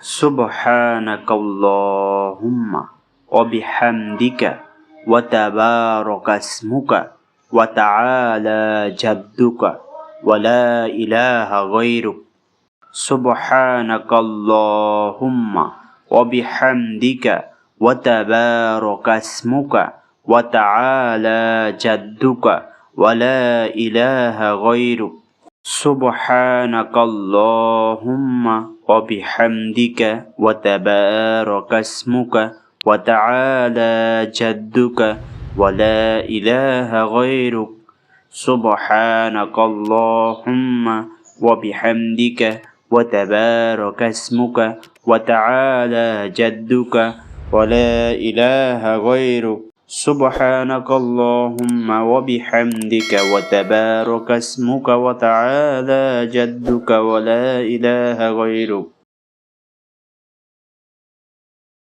سبحانك اللهم وبحمدك وتبارك اسمك وتعالى جدك ولا إله غيرك سبحانك اللهم وبحمدك وتبارك اسمك وتعالى جدك ولا إله غيرك سبحانك اللهم وبحمدك وتبارك اسمك وتعالى جدك ولا إله غيرك سبحانك اللهم وبحمدك وتبارك اسمك وتعالى جدك ولا إله غيرك سبحانك اللهم وبحمدك وتبارك اسمك وتعالى جدك ولا إله غيرك